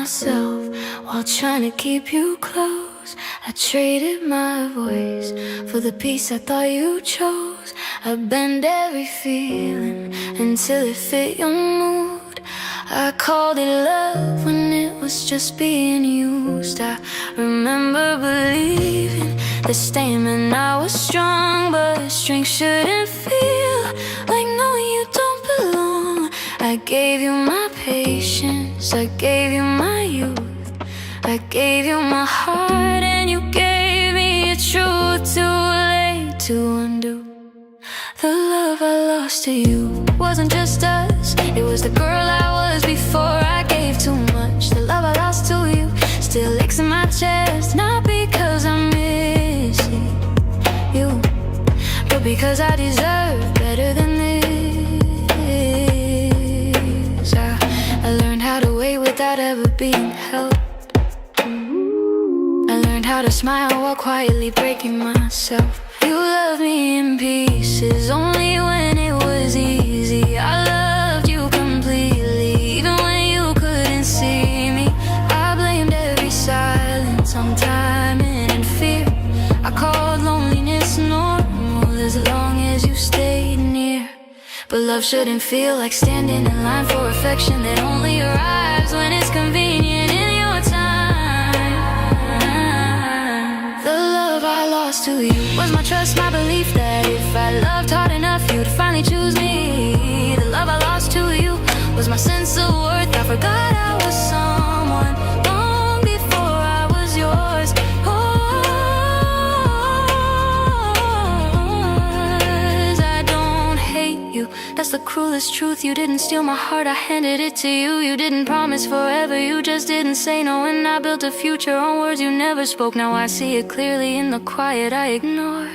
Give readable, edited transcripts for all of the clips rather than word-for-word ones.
myself while trying to keep you close. I traded my voice for the peace I thought you chose. I bend every feeling until it fit your mood. I called it love when it was just being used. I remember believing the statement I was strong, but strength shouldn't feel like knowing you don't belong. I gave you my patience, I gave you my youth, I gave you my heart, and you gave me a truth too late to undo. The love I lost to you wasn't just us, it was the girl I was before I gave too much. The love I lost to you still aches in my chest, not because I'm missing you, but because I deserve better than this. I learned how to wait without ever being held. I learned how to smile while quietly breaking myself. You loved me in pieces only when it was easy. I loved you completely even when you couldn't see me. I blamed every silence on timing and fear. I called loneliness normal as long as you stayed near. But love shouldn't feel like standing in line for affection that only arrives when it's convenient in your time. The love I lost to you was my trust, my belief that if I loved hard enough you'd finally choose me. The love I lost to you was my sense of worth. I forgot I was someone long before I was yours. I don't hate you, that's the cruelest truth. You didn't steal my heart, I handed it to you. You didn't promise forever, you just didn't say no. And I built a future on words you never spoke. Now I see it clearly in the quiet I ignored.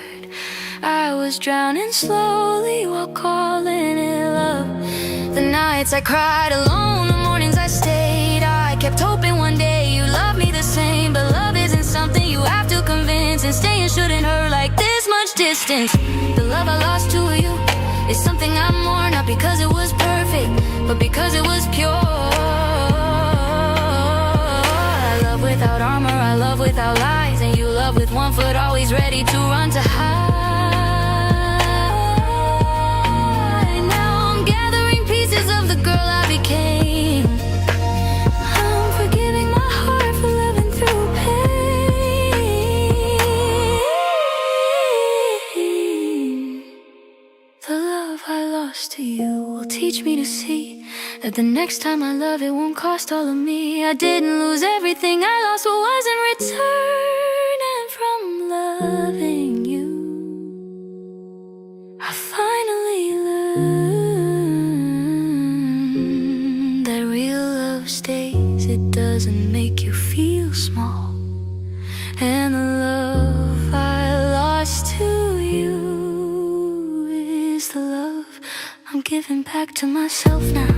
I was drowning slowly while calling it love. The nights I cried alone, the mornings I stayed. I kept hoping one day you love me the same. But love isn't something you have to convince, and staying shouldn't hurt like this much distance. The love I lost to you is something I mourn, not because it was perfect, but because it was pure. I love without armor, I love without lies, and you love with one foot always ready to run to hide. Now I'm gathering pieces of the girl I became. I'm forgiving my heart for living through pain. The love I lost to you will teach me to see that the next time I love, it won't cost all of me. I didn't lose everything I lost, what wasn't returning from loving you. I finally learned that real love stays, it doesn't make you feel small. And the love I lost to you is the love I'm giving back to myself now.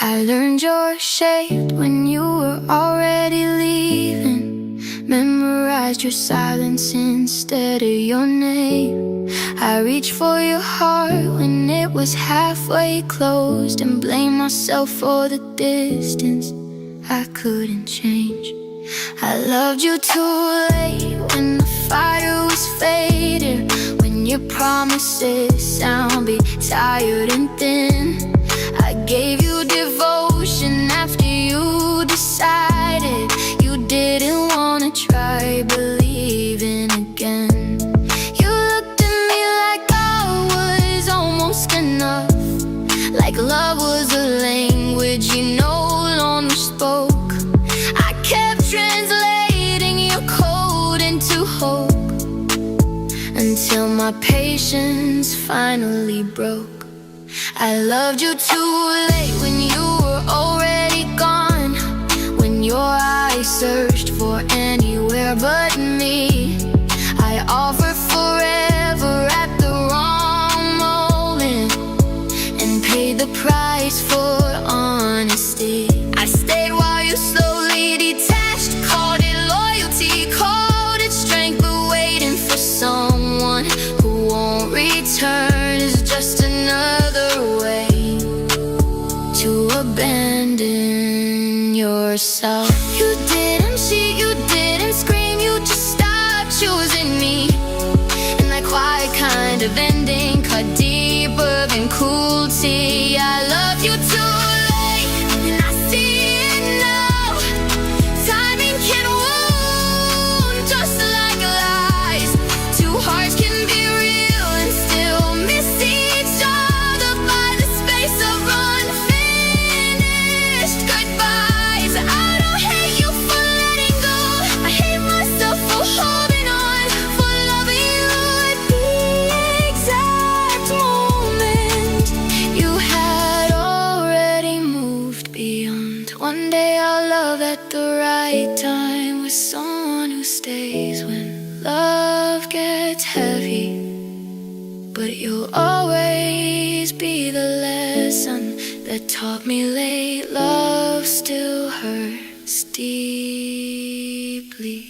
I learned your shape when you were already leaving. Memorized your silence instead of your name. I reached for your heart when it was halfway closed, and blamed myself for the distance I couldn't change. I loved you too late when the fire was fading, when your promises sound be tired and thin. I gave you devotion after you decided you didn't wanna try believing again. You looked at me like I was almost enough, like love was a language you no longer spoke. I kept translating your code into hope my patience finally broke. I loved you too late when you were already gone, when your eyes searched for anywhere but me. I offered forever at the wrong moment and paid the price for honesty. I stayed while you slowly detached, called it loyalty, called it strength, but waiting for someone who won't return is just another way to abandon yourself. You didn't cheat, you didn't scream, you just stopped choosing me. And that quiet kind of ending cut deeper than cruelty. I love you too late, and I see it now. Timing can wound just like lies. Two hearts can be real and still miss each other by the space of unfinished goodbyes. I don't hate you for letting go, I hate myself for holding on, for loving you at the exact moment you had already moved beyond. One day I'll love at the right time with someone who stays when love gets heavy. But you'll always be the lesson that taught me late love still hurts deeply.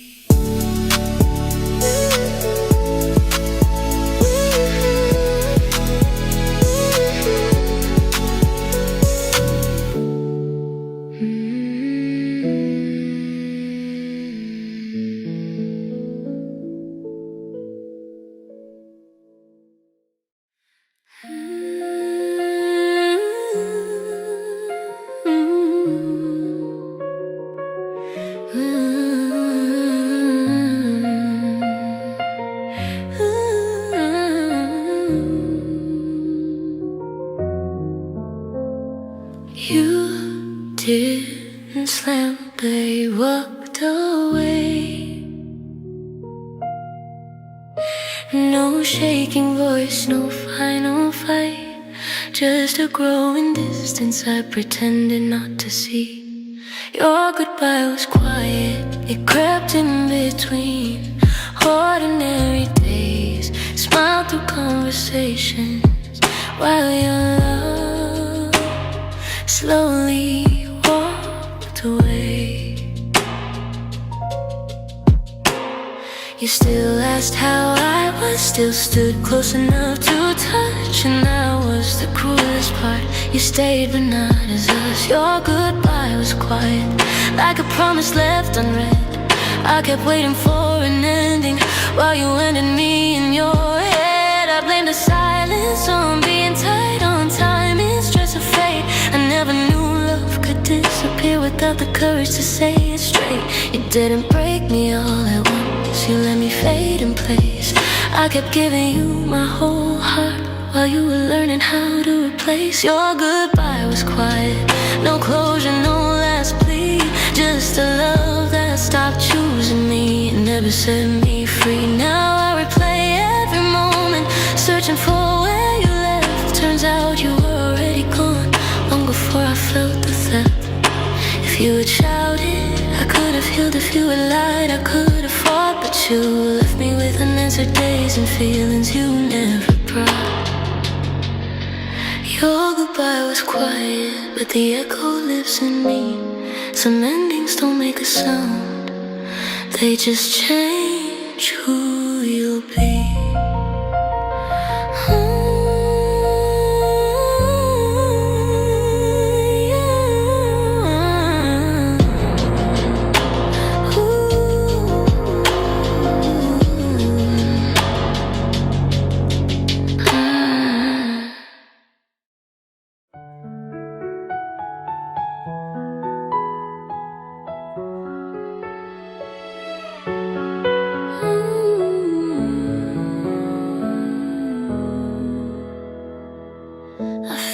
You didn't slam, they walked away. No shaking voice, no final fight, just a growing distance I pretended not to see. Your goodbye was quiet, it crept in between ordinary days, smiled through conversations while your love slowly walked away. You still asked how I was, still stood close enough to touch, and that was the cruelest part. You stayed but not as us. Your goodbye was quiet, like a promise left unread. I kept waiting for an ending while you ended me in your head. I blamed the silence on being tight on time, it's just a fate. I never knew love could disappear without the courage to say it straight. You didn't break me all at once, you let me fade in place. I kept giving you my whole heart while you were learning how to replace. Your goodbye was quiet, no closure, no last plea, just a love that stopped choosing me and never set me free. Now I replay every moment, searching for where you left. Turns out you were already gone long before I felt the theft. If you had shouted, I could have healed. If you had lied, I could have fought. But you left me with unanswered days and feelings you never brought. Your goodbye was quiet, but the echo lives in me. Some endings don't make a sound, they just change who you'll be.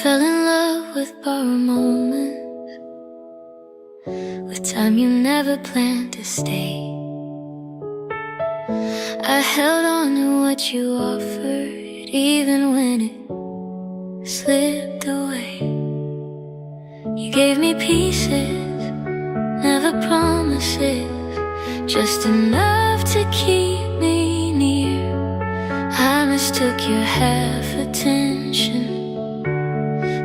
Fell in love with borrowed moments, with time you never planned to stay. I held on to what you offered, even when it slipped away. You gave me pieces, never promises, just enough to keep me near. I mistook your half attention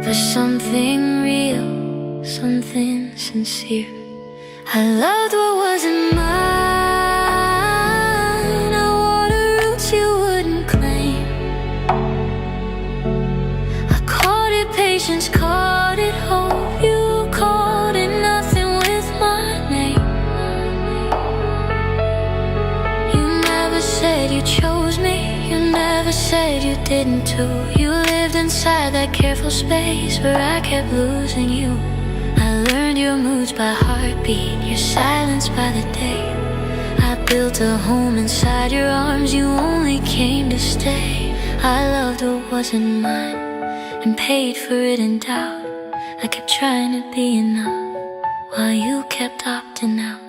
for something real, something sincere. I loved what wasn't mine. I water roots you wouldn't claim. I called it patience, called it hope. You called it nothing with my name. You never said you chose me. You never said you didn't too. You lived inside that careful space where I kept losing you. I learned your moods by heartbeat, your silence by the day. I built a home inside your arms, you only came to stay. I loved what wasn't mine and paid for it in doubt. I kept trying to be enough while you kept opting out.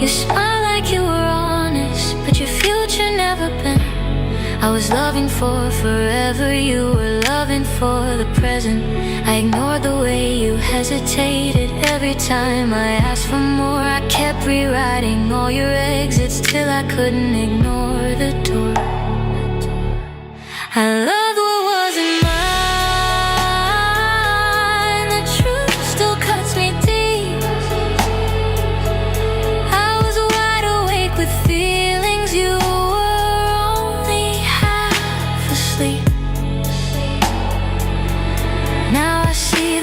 You smile like you were honest, but your future never been. I was loving for forever, you were loving for the present. I ignored the way you hesitated every time I asked for more. I kept rewriting all your exits till I couldn't ignore the door. I loved what wasn't mine. The truth still cuts me deep. I was wide awake with feelings you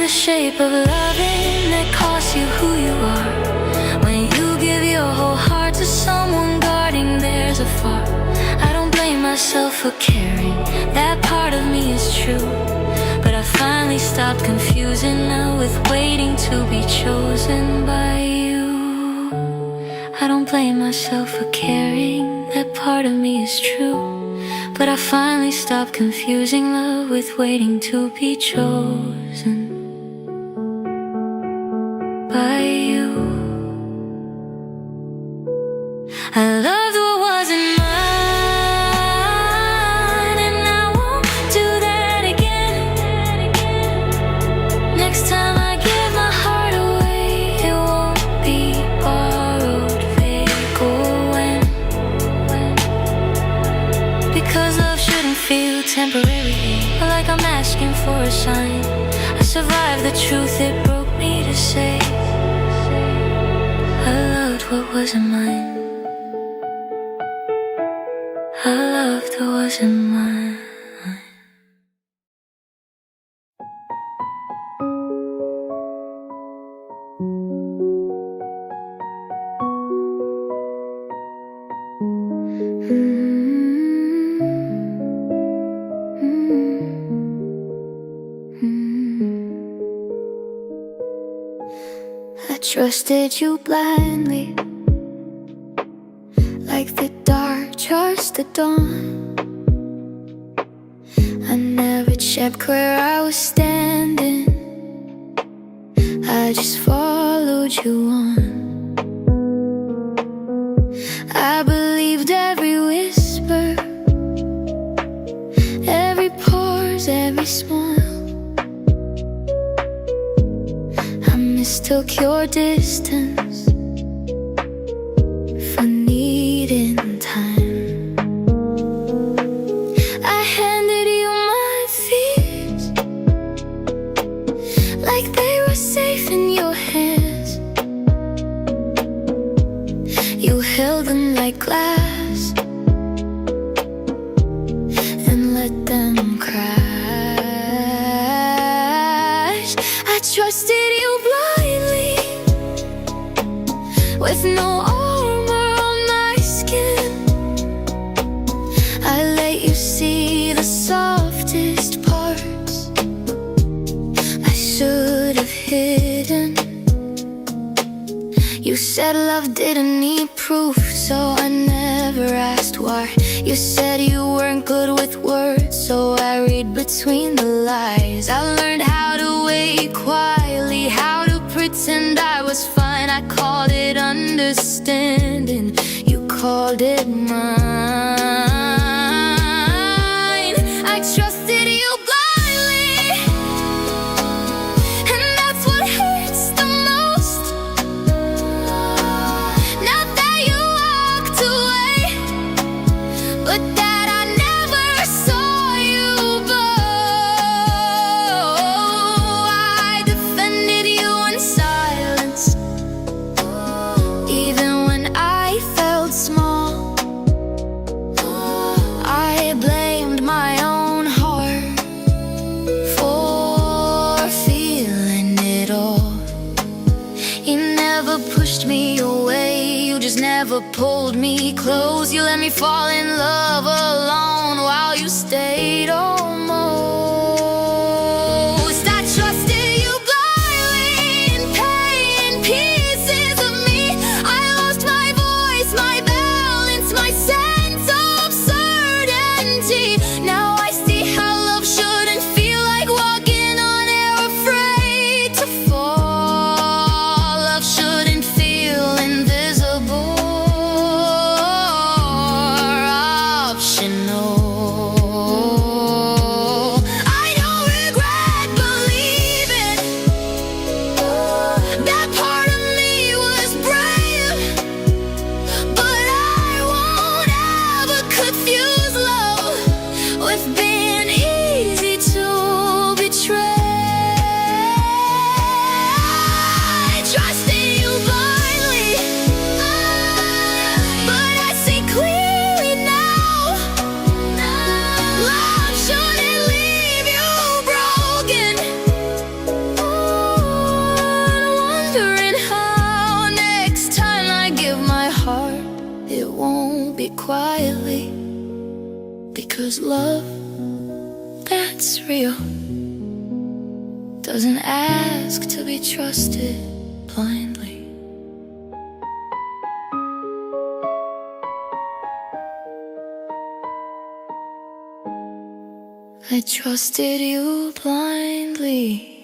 shape of loving that costs you who you are. When you give your whole heart to someone guarding theirs afar. I don't blame myself for caring, that part of me is true. But I finally stopped confusing now with waiting to be chosen by you. I don't blame myself for caring, that part of me is true. But I finally stopped confusing love with waiting to be chosen by you. I loved what wasn't mine, and I won't do that again. Next time I give my heart away, it won't be borrowed, fake or when. Because love shouldn't feel temporary, or like I'm asking for a sign. I survived the truth it broke me to say I loved what wasn't mine. I loved what wasn't mine. I trusted you blindly, like the dark trust the dawn. I never checked where I was standing, I just followed you on. I believed every whisper, every pause, every smile. Mistook your distance for needing time. I handed you my fears like they were safe in your hands. You held them like glass and let them crash. I trusted you blindly, with no armor on my skin. I let you see the softest parts I should have hidden. You said love didn't need proof, so I never asked why. You said you weren't good with words, so I read between the lies. I learned how to wait quietly, how to pretend I I was fine. I called it understanding. You called it mine. I trusted you blindly, and that's what hurts the most. Not that you walked away, but that I never saw you go. I defended you in silence, even when I felt small. I blamed my own heart for feeling it all. You never pushed me away, you just never pulled me close. You let me fall in love alone while you stayed almost. I trusted you blindly in pain, pieces of me. I lost my voice, my balance, my sense of certainty. Now I see how love shouldn't feel like walking on air, afraid to fall. Love shouldn't feel invisible or optional. I don't regret believing that part of me was brave, but I won't ever confuse love with being easy to betray. I trusted you blindly, but I see clearly now. Love shouldn't leave you broken, wondering how next time I give my heart, it won't be quietly. Because love that's real doesn't ask to be trusted blindly. I trusted you blindly.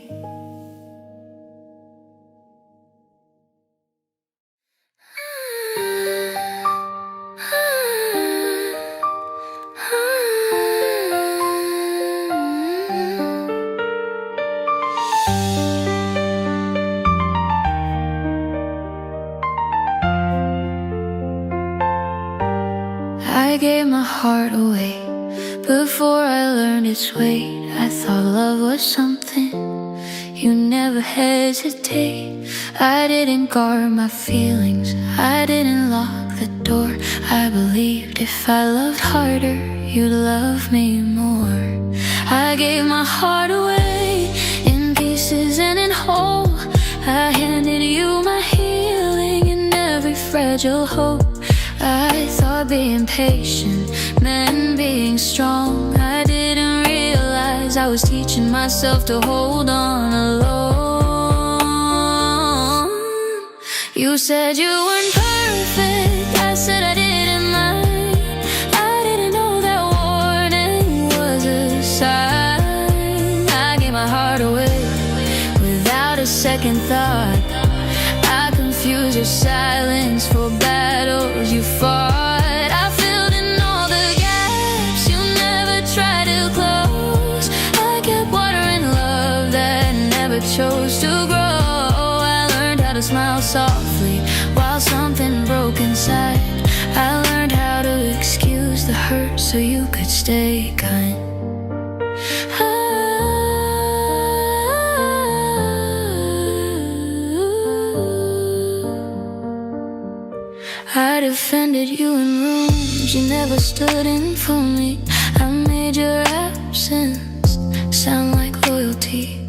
I gave my heart away before I learned its weight. I thought love was something you never hesitate. I didn't guard my feelings, I didn't lock the door. I believed if I loved harder, you'd love me more. I gave my heart away in pieces and in whole. I handed you my healing and every fragile hope. I thought being patient meant being strong. I didn't realize I was teaching myself to hold on alone. You said you weren't perfect, I said I didn't mind. I didn't know that warning was a sign. I gave my heart away without a second thought. I confused your silence for battles you fought. I filled in all the gaps you never tried to close. I kept watering love that never chose to grow. I learned how to smile softly while something broke inside. I learned how to excuse the hurt so you could stay kind. I defended you in rooms you never stood in for me. I made your absence sound like loyalty.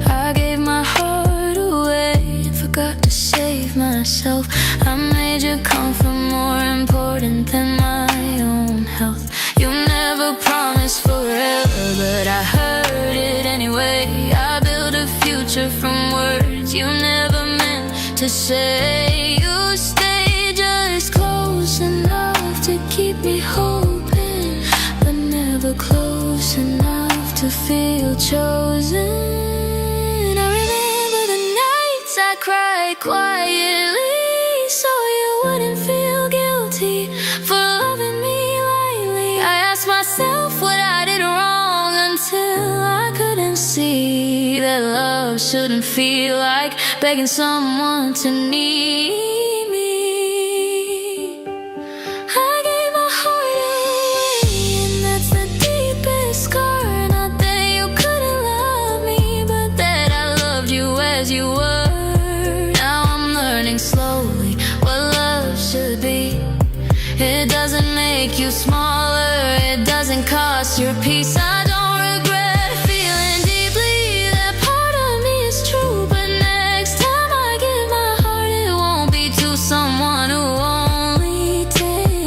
I gave my heart away and forgot to save myself. I made your comfort more important than my own health. You never promised forever, but I heard it anyway. I built a future from words you never meant to say. You stayed just close enough to keep me hoping, but never close enough to feel chosen. I remember the nights I cried away quietly, so you wouldn't feel guilty for loving me lately. I asked myself what I did wrong until I couldn't see that love shouldn't feel like begging someone to need me. I gave my heart away, and that's the deepest scar. Not that you couldn't love me, but that I loved you as you were. Now I'm learning slowly what love should be. It doesn't make you smaller, it doesn't cost your peace. I don't regret feeling deeply that part of me is true, but next time I give my heart, it won't be to someone who only takes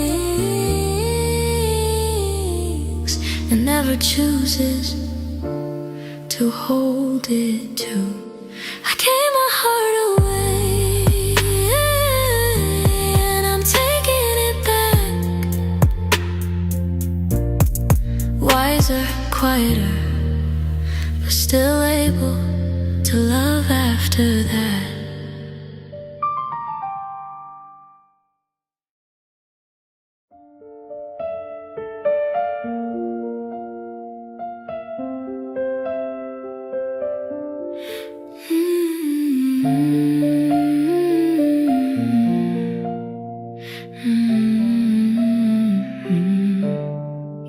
and never chooses to hold it too. I gave my heart away, and I'm taking it back. Wiser, quieter, but still able to love after that.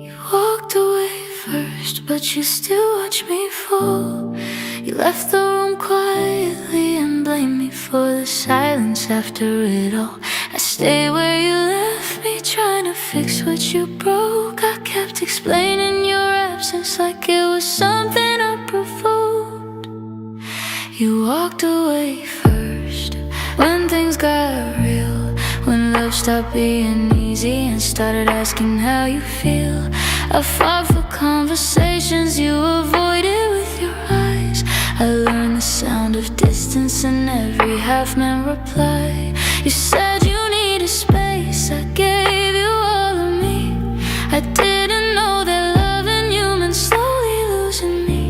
You walked away first, but you still watched me fall. You left the room quietly and blamed me for the silence after it all. I stayed where you left me, trying to fix what you broke. I kept explaining your absence like it was something I provoked. You walked away first when things got real, when love stopped being easy and started asking how you feel. I fought for conversations you avoided with your eyes. I learned the sound of distance in every half-meant reply. You said you needed space, I gave you all of me. I didn't know that loving you meant slowly losing me.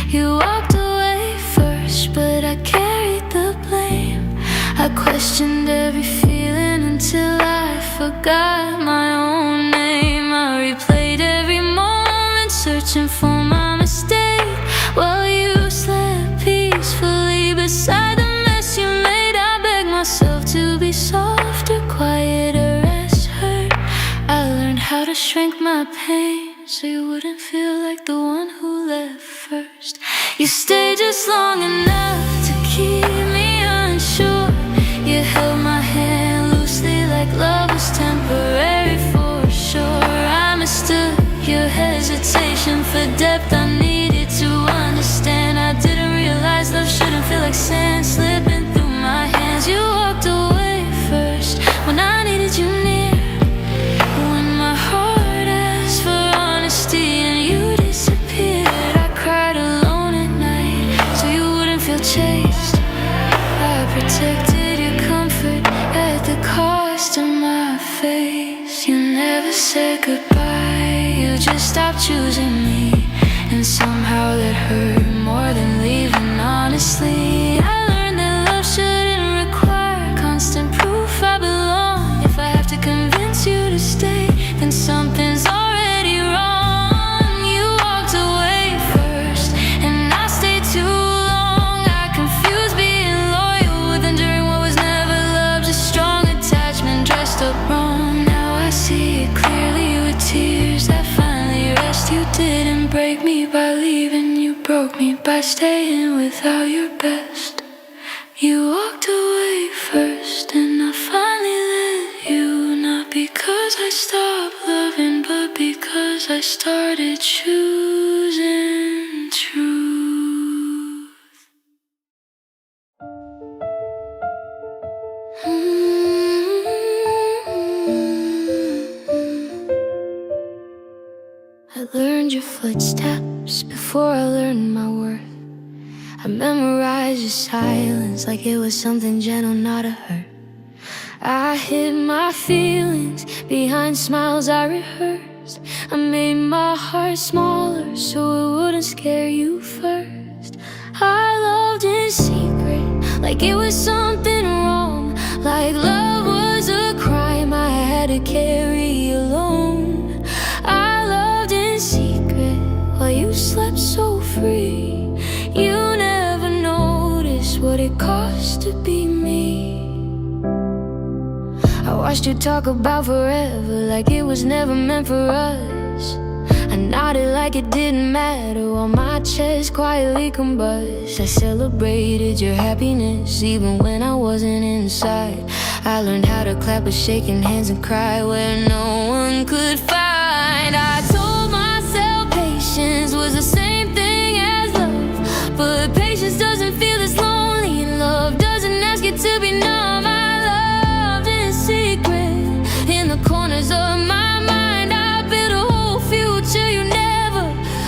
You walked away first, but I carried the blame. I questioned every feeling until I forgot my own name. I replayed every moment, searching for my mistake, while you slept peacefully beside the mess you made. I begged myself to be softer, quieter, less hurt. I learned how to shrink my pain so you wouldn't feel like the one who left first. You stayed just long enough to keep me unsure. You held my hand loosely like love was temporary for sure. I mistook your hesitation for depth I needed to understand. I didn't realize love shouldn't feel like sand slipping through my hands. You walked away first when I needed you near, when my heart asked for honesty and you disappeared. I cried alone at night so you wouldn't feel chased. I protected your comfort at the cost of my face. You never said goodbye, you just stopped choosing me, and somehow that hurt more than leaving. Honestly, I learned that love shouldn't require constant proof I belong. If I have to convince you to stay, then something's already wrong. You walked away first, and I stayed too long. I confused being loyal with enduring what was never love, just strong attachment dressed up wrong. Now I see it clearly with tears that finally rest. You didn't break me by leaving, you broke me by staying without your best. You walked away first, and I finally let you, not because I stopped loving, but because I started choosing truth. I learned your footsteps before I learned my worth. I memorized your silence like it was something gentle, not a hurt. I hid my feelings behind smiles I rehearsed. I made my heart smaller so it wouldn't scare you first. I loved in secret like it was something wrong, like love was a crime I had to carry alone. I loved in secret while you slept so free. You never noticed what it cost to be me. I watched you talk about forever like it was never meant for us. I nodded like it didn't matter while my chest quietly combusts. I celebrated your happiness even when I wasn't inside. I learned how to clap with shaking hands and cry where no one could find. I told myself patience was the same thing as love, but patience doesn't feel as lonely, and love doesn't ask you to be numb. I loved in secret in the corners of my mind. I built a whole future you never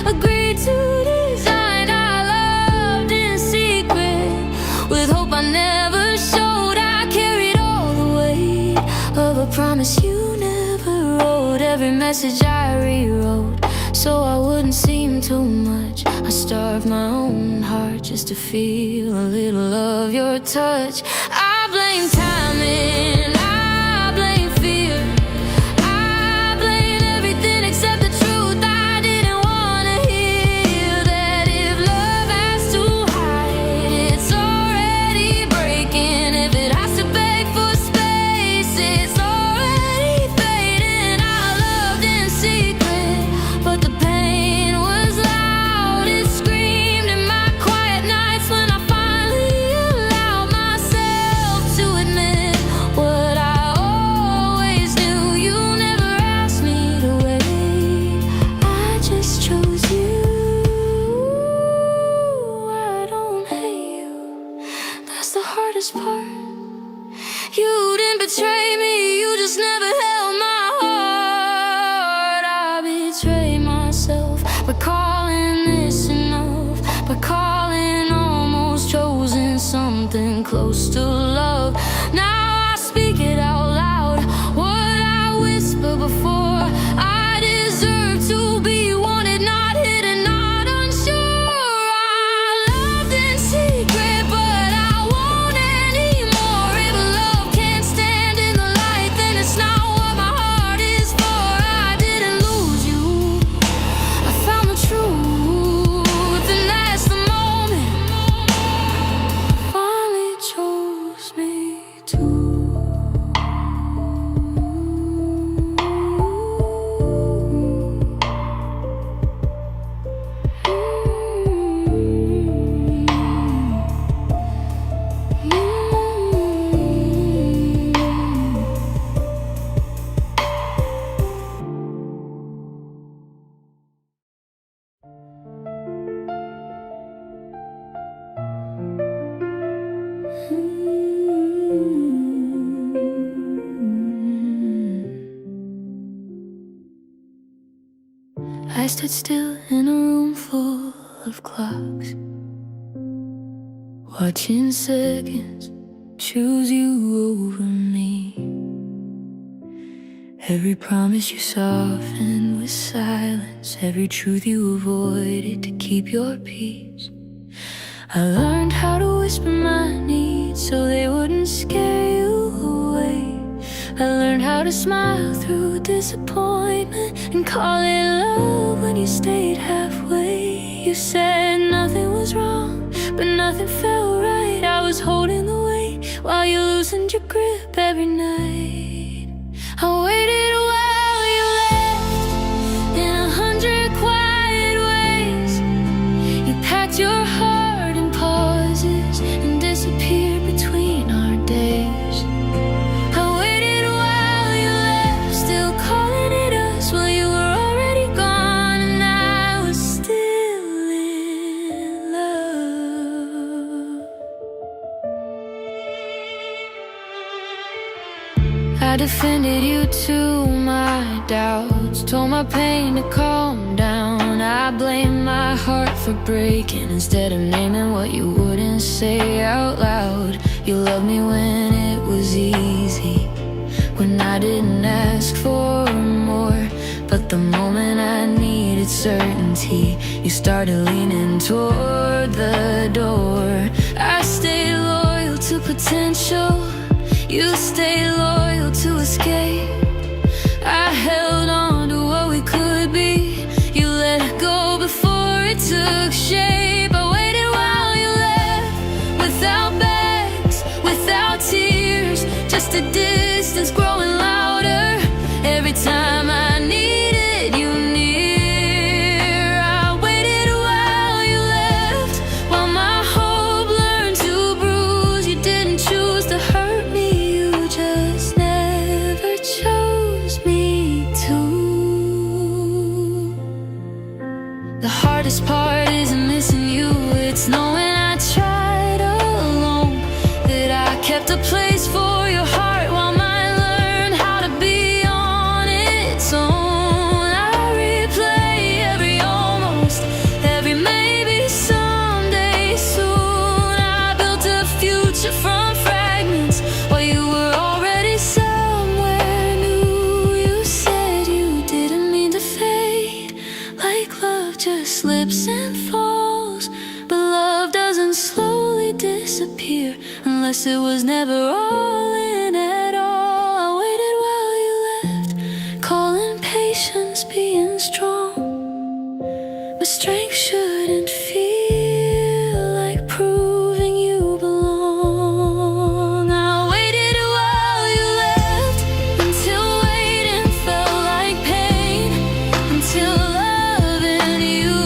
agreed to design. I loved in secret with hope I never showed. I carried all the weight of a promise you never wrote. Every message I rewrote so I wouldn't seem too much. I starved my own heart just to feel a little of your touch. I blame timing, I blame fear, I blame everything except the truth I didn't wanna hear. That if love has to hide, it's already breaking. If it has to beg for space, it's already fading. I loved in secret, but the pain was loud. It screamed in my quiet nights when I finally allowed myself to admit what I always knew. You never asked me to wait, I just chose you. I don't hate you, that's the hardest part. You didn't betray me, you just never held my heart. I betrayed myself by calling this enough, by calling almost chosen something close to love. Now I speak it out loud, what I whisper before. I deserve to be wanted, not hidden, not unsure. I loved in secret, but I won't anymore. If love can't stand in the light, then it's not what my heart is for. I didn't lose you, I found the truth, and that's the moment finally chose me to. I stood still in a room full of clocks, watching seconds choose you over me. Every promise you softened with silence, every truth you avoided to keep your peace. I learned how to whisper my needs so they wouldn't scare you away. I learned how to smile through disappointment and call it love when you stayed halfway. You said nothing was wrong, but nothing felt right. I was holding the weight while you loosened your grip every night. I waited while you left in 100 quiet ways. You packed your heart in pauses and disappeared between our days. I waited while you left, still calling it us while you were already gone, and I was still in love. I defended you to my doubts, told my pain to calm down. I blamed my heart for breaking instead of naming what you wouldn't say out loud. You loved me when it was easy, when I didn't ask for more. But the moment I needed certainty, you started leaning toward the door. I stayed loyal to potential. You stay loyal to escape. I held on to what we could be. You let go before it took shape. I waited while you left, without bags, without tears, just a distance growing louder every time I needed you near. I waited while you left, while my hope learned to bruise. You didn't choose to hurt me, you just never chose me to. The hardest part isn't missing you, it's knowing I tried alone, that I kept a place for your heart while mine learned how to be on its own. I replay every almost, every maybe someday soon. I built a future from fragments while you were already somewhere new. You said you didn't mean to fade, like love just slips and falls. But love doesn't slowly disappear unless it was never all in at all. I waited while you left, calling patience being strong. But strength shouldn't feel like proving you belong. I waited while you left, until waiting felt like pain, until loving you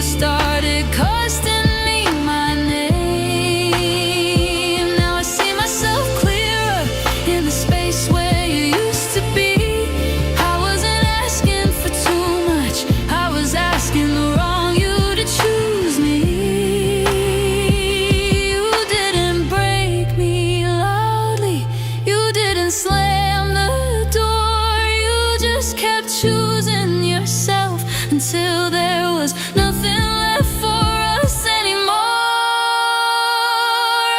started costing me my name. Now I see myself clearer in the space where you used to be. I wasn't asking for too much, I was asking the wrong you to choose me. You didn't break me loudly, you didn't slam the door. You just kept choosing yourself until there was nothing left for us anymore.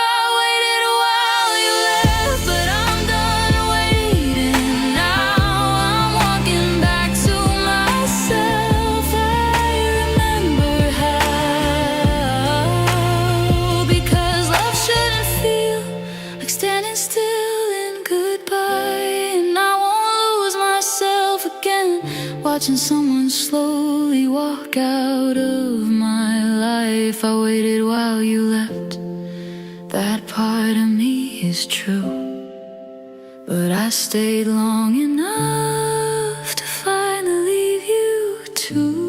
I waited while you left, but I'm done waiting now. I'm walking back to myself. I remember how, because love shouldn't feel like standing still in goodbye. And I won't lose myself again, watching someone slowly walk out of my life. I waited while you left, that part of me is true, but I stayed long enough to finally leave you too.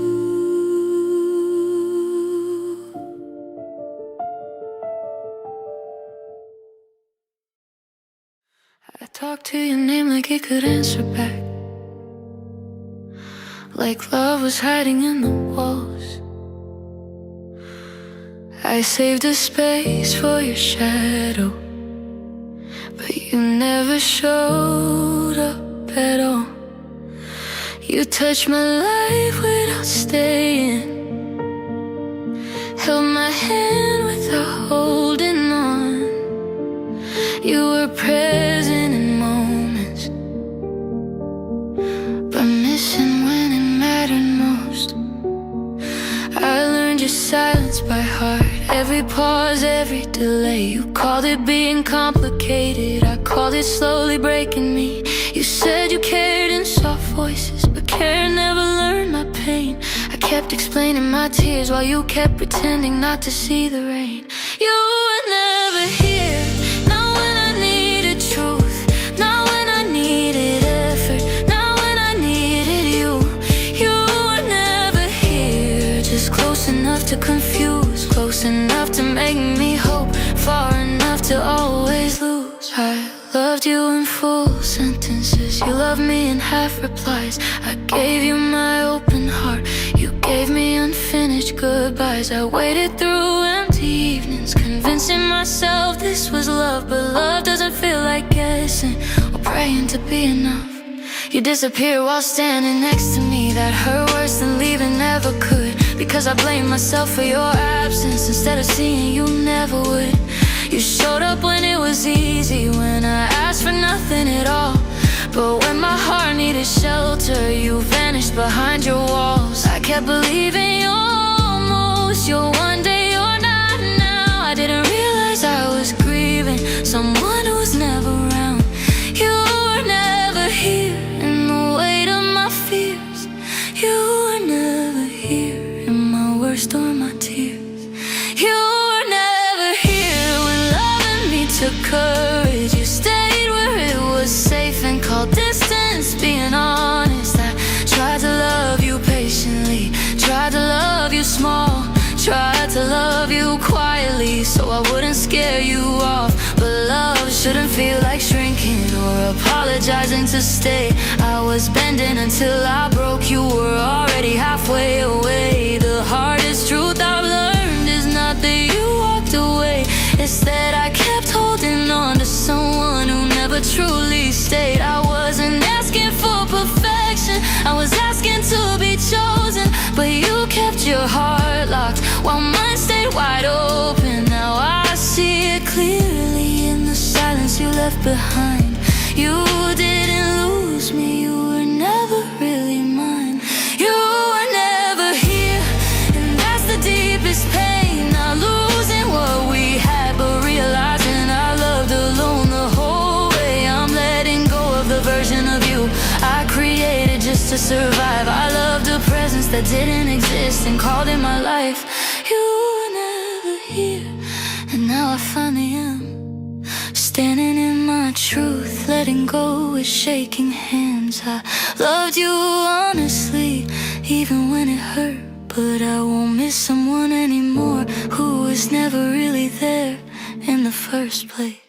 I talked to your name like it could answer back, like love was hiding in the walls. I saved a space for your shadow, but you never showed up at all. You touched my life without staying, held my hand without holding on. You were present in moments, but missing when it mattered most. I learned your silence by heart, every pause, every delay. You called it being complicated, I called it slowly breaking me. You said you cared in soft voices, but care never learned my pain. I kept explaining my tears while you kept pretending not to see the rain. You were never here, not when I needed truth, not when I needed effort, not when I needed you. You were never here, just close enough to confuse, close enough to make me hope, far enough to always lose. I loved you in full sentences, you loved me in half replies. I gave you my open heart, you gave me unfinished goodbyes. I waited through empty evenings, convincing myself this was love. But love doesn't feel like guessing or praying to be enough. You disappeared while standing next to me, that hurt worse than leaving ever could. Because I blamed myself for your absence instead of seeing you never would. You showed up when it was easy, when I asked for nothing at all. But when my heart needed shelter, you vanished behind your walls. I kept believing you're almost, you're one day, you're not now. I didn't realize I was grieving so I wouldn't scare you off. But love shouldn't feel like shrinking or apologizing to stay. I was bending until I broke, you were already halfway away. The hardest truth I've learned is not that you walked away, it's that I kept holding on to someone who never truly stayed. I wasn't asking for perfection, I was asking to be chosen. But you kept your heart locked while mine stayed wide open. Now I see it clearly in the silence you left behind. You didn't lose me, you were never really mine. You were never here, and that's the deepest pain. Not losing what we had, but realizing I loved alone the whole way. I'm letting go of the version of you I created just to survive. I loved a presence that didn't exist and called it my life. You were never here, and now I finally am, standing in my truth, letting go with shaking hands. I loved you honestly, even when it hurt, but I won't miss someone anymore who was never really there in the first place.